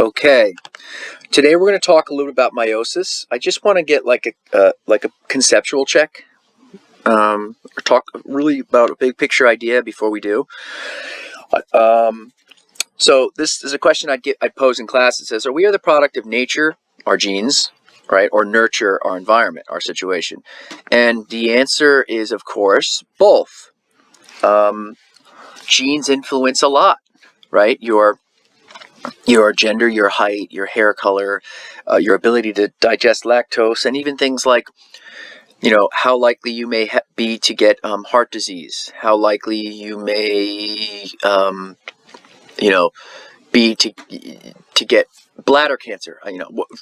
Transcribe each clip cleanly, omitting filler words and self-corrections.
Okay, today we're going to talk a little bit about meiosis. I just want to get like a conceptual check, or talk really about a big picture idea before we do. So this is a question I'd pose in class. It says, are we the product of nature, our genes, right, or nurture, our environment, our situation? And the answer is, of course, both. Genes influence a lot, right? Your gender, your height, your hair color, your ability to digest lactose, and even things like, how likely you may be to get heart disease, how likely you may, be to get bladder cancer.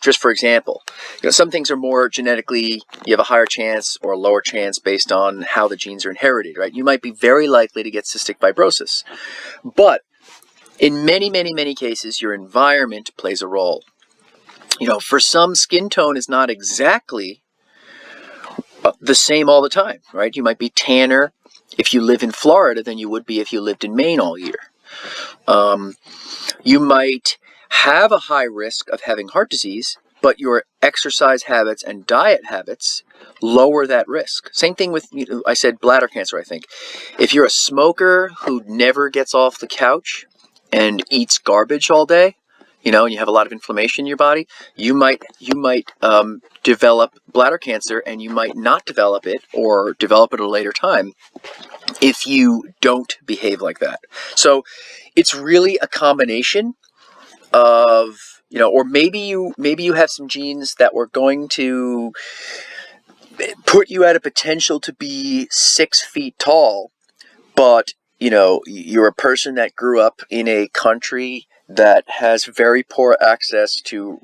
Just for example, some things are more genetically, you have a higher chance or a lower chance based on how the genes are inherited, right? You might be very likely to get cystic fibrosis, but in many, many, many cases, your environment plays a role. For some, skin tone is not exactly the same all the time, right? You might be tanner if you live in Florida than you would be if you lived in Maine all year. You might have a high risk of having heart disease, but your exercise habits and diet habits lower that risk. Same thing with, I said bladder cancer, I think. If you're a smoker who never gets off the couch and eats garbage all day, and you have a lot of inflammation in your body, you might develop bladder cancer, and you might not develop it or develop it at a later time if you don't behave like that. So it's really a combination of, or maybe you have some genes that were going to put you at a potential to be 6 feet tall, but you're a person that grew up in a country that has very poor access to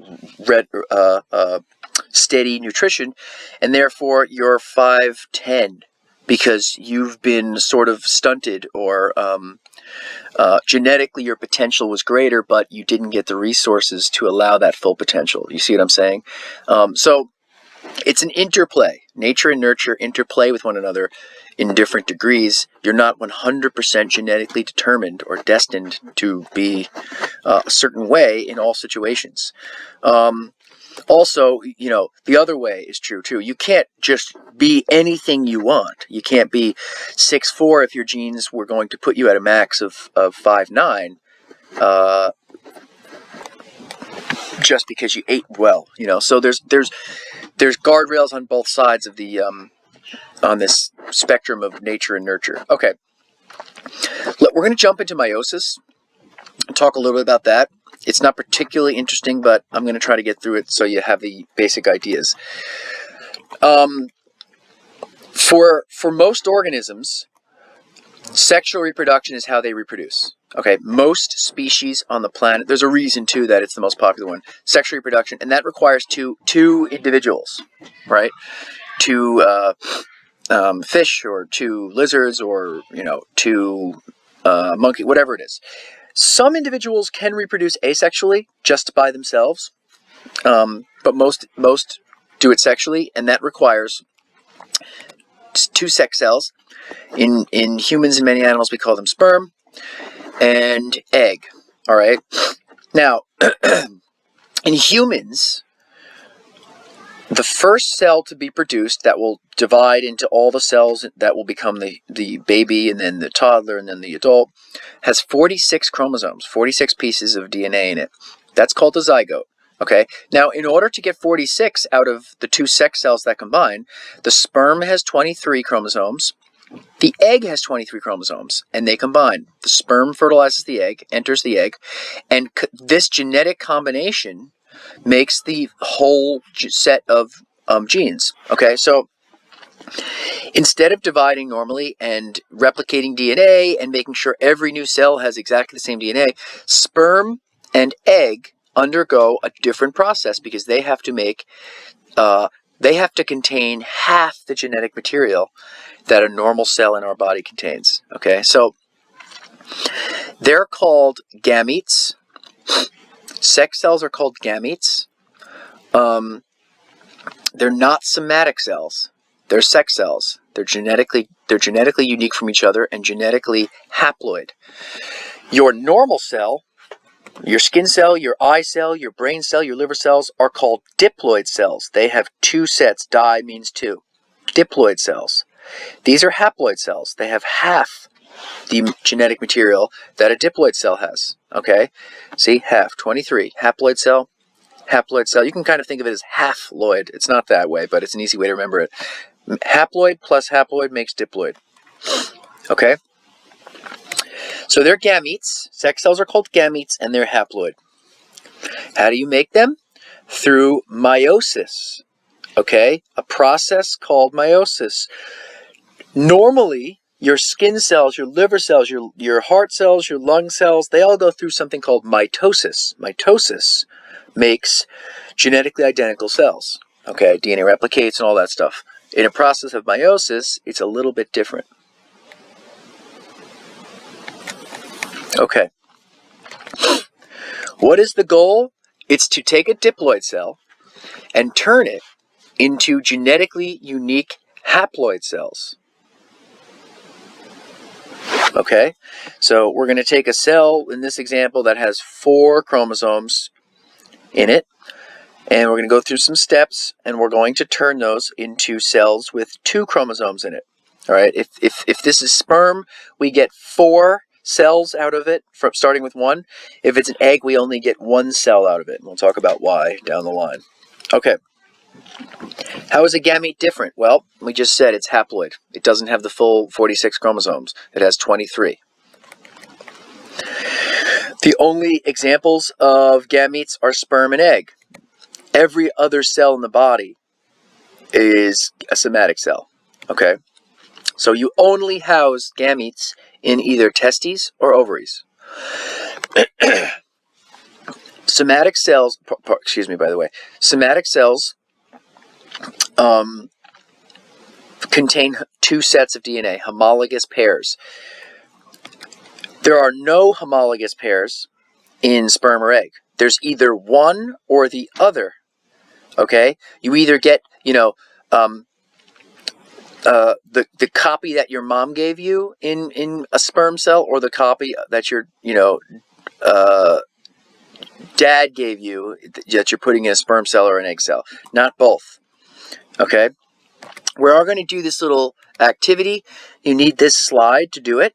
steady nutrition, and therefore you're 5'10", because you've been sort of stunted, or genetically your potential was greater, but you didn't get the resources to allow that full potential. You see what I'm saying? So it's an interplay. Nature and nurture interplay with one another in different degrees. You're not 100% genetically determined or destined to be a certain way in all situations. Also, the other way is true too. You can't just be anything you want. You can't be 6'4" if your genes were going to put you at a max of 5'9", just because you ate well. So there's guardrails on both sides of the on this spectrum of nature and nurture. Okay, we're going to jump into meiosis and talk a little bit about that. It's not particularly interesting, but I'm going to try to get through it so you have the basic ideas. For most organisms, sexual reproduction is how they reproduce. Okay, most species on the planet, there's a reason too that it's the most popular one, sexual reproduction, and that requires two individuals, right? Two fish, or two lizards, or two monkey, whatever it is. Some individuals can reproduce asexually, just by themselves, but most do it sexually, and that requires 2 sex cells. In humans and many animals, we call them sperm and egg. All right. Now, in humans, the first cell to be produced that will divide into all the cells that will become the baby, and then the toddler, and then the adult, has 46 chromosomes, 46 pieces of DNA in it. That's called a zygote. Okay. Now, in order to get 46 out of the 2 sex cells that combine, the sperm has 23 chromosomes. The egg has 23 chromosomes, and they combine. The sperm fertilizes the egg, enters the egg, and this genetic combination makes the whole set of genes. Okay, so instead of dividing normally and replicating DNA and making sure every new cell has exactly the same DNA, sperm and egg undergo a different process, because they have to contain half the genetic material that a normal cell in our body contains. Okay, so they're called gametes. Sex cells are called gametes. They're not somatic cells. They're sex cells. They're genetically unique from each other and genetically haploid. Your normal cell Your skin cell, your eye cell, your brain cell, your liver cells are called diploid cells. They have two sets. Di means two. Diploid cells. These are haploid cells. They have half the genetic material that a diploid cell has. Okay? See, half, 23. Haploid cell, haploid cell. You can kind of think of it as half-loid. It's not that way, but it's an easy way to remember it. Haploid plus haploid makes diploid. Okay? So they're gametes. Sex cells are called gametes, and they're haploid. How do you make them? Through meiosis. Okay? A process called meiosis. Normally, your skin cells, your liver cells, your heart cells, your lung cells, they all go through something called mitosis. Mitosis makes genetically identical cells. Okay, DNA replicates and all that stuff. In a process of meiosis, it's a little bit different. Okay. What is the goal? It's to take a diploid cell and turn it into genetically unique haploid cells. Okay, so we're going to take a cell in this example that has 4 chromosomes in it, and we're going to go through some steps, and we're going to turn those into cells with 2 chromosomes in it. All right, if this is sperm, we get 4 cells out of it, from starting with 1. If it's an egg, we only get 1 cell out of it. We'll talk about why down the line. Okay. How is a gamete different? Well, we just said it's haploid. It doesn't have the full 46 chromosomes. It has 23. The only examples of gametes are sperm and egg. Every other cell in the body is a somatic cell. Okay? So you only house gametes in either testes or ovaries. Somatic cells, excuse me, by the way, somatic cells contain 2 sets of DNA, homologous pairs. There are no homologous pairs in sperm or egg. There's either one or the other. Okay? You either get, the copy that your mom gave you in a sperm cell, or the copy that your, dad gave you that you're putting in a sperm cell or an egg cell. Not both. Okay? We are going to do this little activity. You need this slide to do it.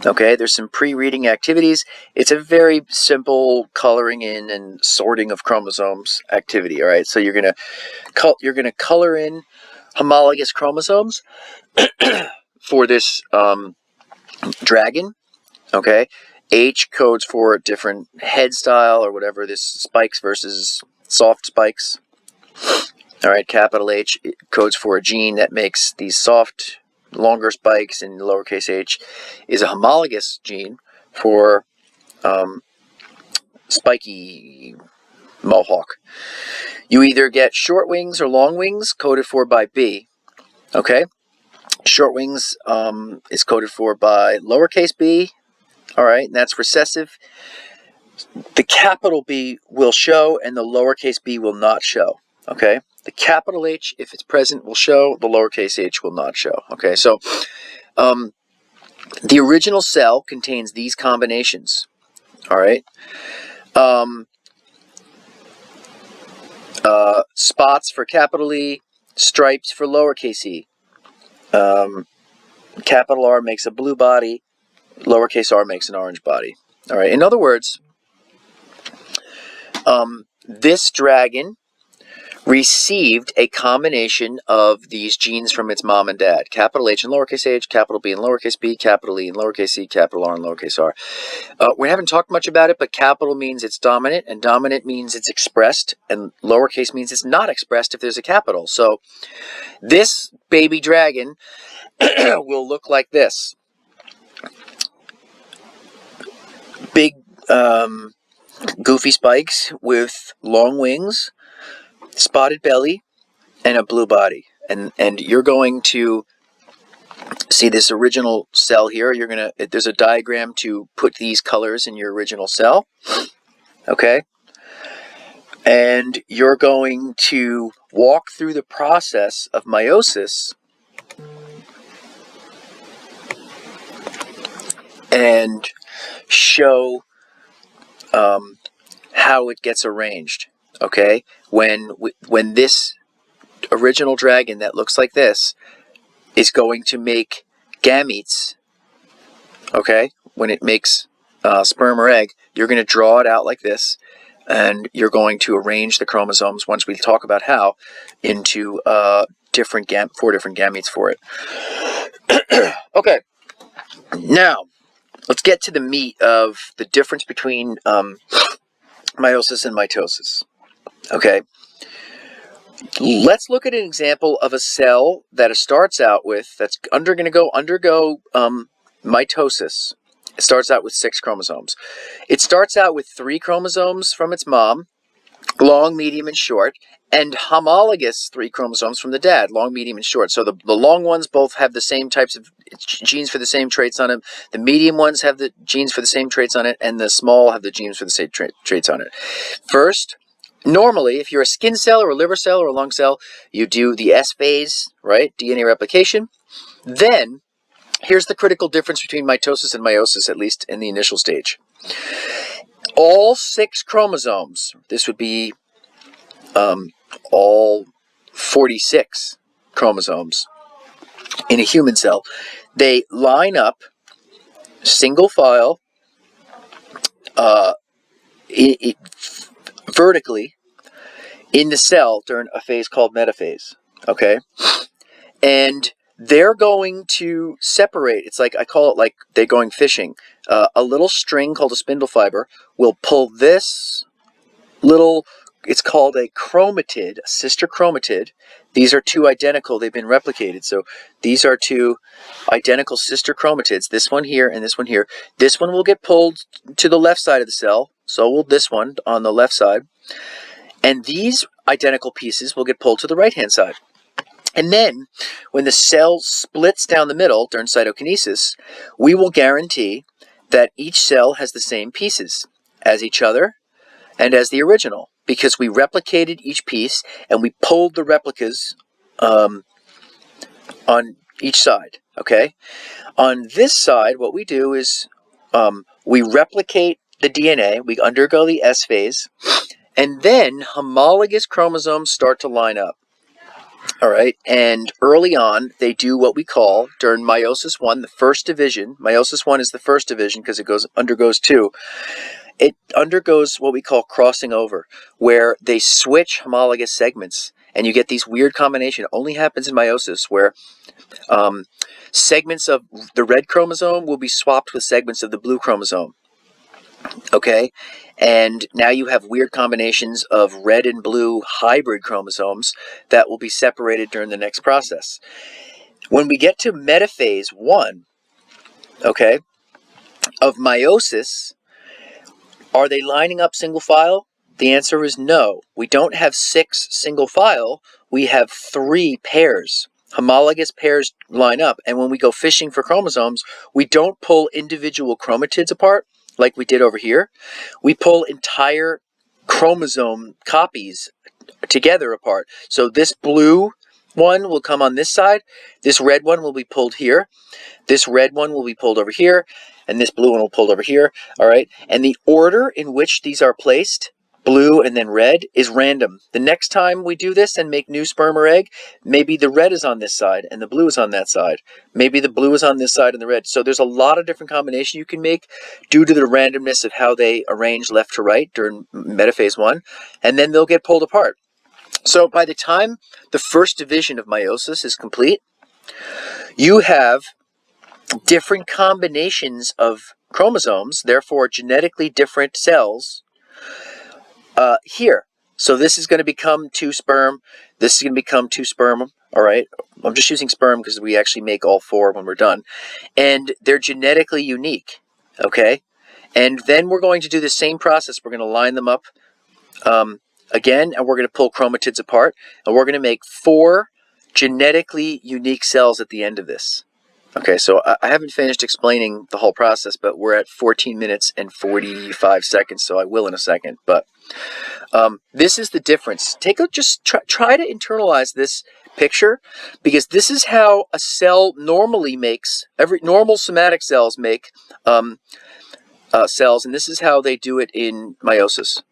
Okay, there's some pre-reading activities. It's a very simple coloring in and sorting of chromosomes activity. All right, so you're gonna color in homologous chromosomes for this dragon. Okay, H codes for a different head style or whatever. This spikes versus soft spikes. All right, capital H codes for a gene that makes these soft, longer spikes, and lowercase h is a homologous gene for spiky mohawk. You either get short wings or long wings, coded for by B. Okay, short wings is coded for by lowercase b. All right, and that's recessive. The capital B will show, and the lowercase b will not show. Okay. The capital H, if it's present, will show. The lowercase h will not show. Okay, so the original cell contains these combinations. All right. Spots for capital E, stripes for lowercase e. Capital R makes a blue body. Lowercase r makes an orange body. All right. In other words, this dragon received a combination of these genes from its mom and dad. Capital H and lowercase h, capital B and lowercase b, capital E and lowercase e, capital R and lowercase r. We haven't talked much about it, but capital means it's dominant, and dominant means it's expressed, and lowercase means it's not expressed if there's a capital. So this baby dragon will look like this. Big, goofy spikes with long wings, spotted belly, and a blue body. And you're going to see this original cell here. There's a diagram to put these colors in your original cell. Okay? And you're going to walk through the process of meiosis and show how it gets arranged. Okay, when this original dragon that looks like this is going to make gametes, okay, when it makes sperm or egg, you're going to draw it out like this, and you're going to arrange the chromosomes, once we talk about how, into 4 different gametes for it. Okay, now let's get to the meat of the difference between meiosis and mitosis. Okay, let's look at an example of a cell that it starts out with, that's going to undergo mitosis. It starts out with 6 chromosomes. It starts out with 3 chromosomes from its mom, long, medium, and short, and homologous 3 chromosomes from the dad, long, medium, and short. So the long ones both have the same types of genes for the same traits on them. The medium ones have the genes for the same traits on it, and the small have the genes for the same traits on it. First, normally, if you're a skin cell or a liver cell or a lung cell, you do the S phase, right? DNA replication. Then, here's the critical difference between mitosis and meiosis, at least in the initial stage. All 6 chromosomes, this would be all 46 chromosomes in a human cell, they line up single file vertically in the cell during a phase called metaphase, okay? And they're going to separate. It's like, I call it like they're going fishing. A little string called a spindle fiber will pull this little, it's called a chromatid, a sister chromatid. These are 2 identical, they've been replicated. So these are 2 identical sister chromatids, this one here and this one here. This one will get pulled to the left side of the cell, so will this one on the left side. And these identical pieces will get pulled to the right-hand side. And then, when the cell splits down the middle during cytokinesis, we will guarantee that each cell has the same pieces as each other and as the original, because we replicated each piece and we pulled the replicas on each side, okay? On this side, what we do is we replicate the DNA, we undergo the S phase, and then homologous chromosomes start to line up. All right, and early on, they do what we call, during meiosis 1, the first division. Meiosis 1 is the first division because it undergoes 2. It undergoes what we call crossing over, where they switch homologous segments, and you get these weird combinations. It only happens in meiosis, where segments of the red chromosome will be swapped with segments of the blue chromosome. Okay, and now you have weird combinations of red and blue hybrid chromosomes that will be separated during the next process. When we get to metaphase 1, okay, of meiosis, are they lining up single file? The answer is no. We don't have 6 single file, we have 3 pairs. Homologous pairs line up, and when we go fishing for chromosomes, we don't pull individual chromatids apart like we did over here. We pull entire chromosome copies together apart. So this blue one will come on this side, this red one will be pulled here, this red one will be pulled over here, and this blue one will be pulled over here, all right? And the order in which these are placed, blue and then red, is random. The next time we do this and make new sperm or egg, maybe the red is on this side and the blue is on that side. Maybe the blue is on this side and the red. So there's a lot of different combinations you can make due to the randomness of how they arrange left to right during metaphase 1, and then they'll get pulled apart. So by the time the first division of meiosis is complete, you have different combinations of chromosomes, therefore genetically different cells, here. So this is going to become 2 sperm, this is going to become 2 sperm, all right? I'm just using sperm because we actually make all 4 when we're done. And they're genetically unique, okay? And then we're going to do the same process. We're going to line them up again, and we're going to pull chromatids apart, and we're going to make 4 genetically unique cells at the end of this. Okay, so I haven't finished explaining the whole process, but we're at 14 minutes and 45 seconds, so I will in a second. But this is the difference. Just try to internalize this picture, because this is how a cell normally makes, normal somatic cells make cells, and this is how they do it in meiosis.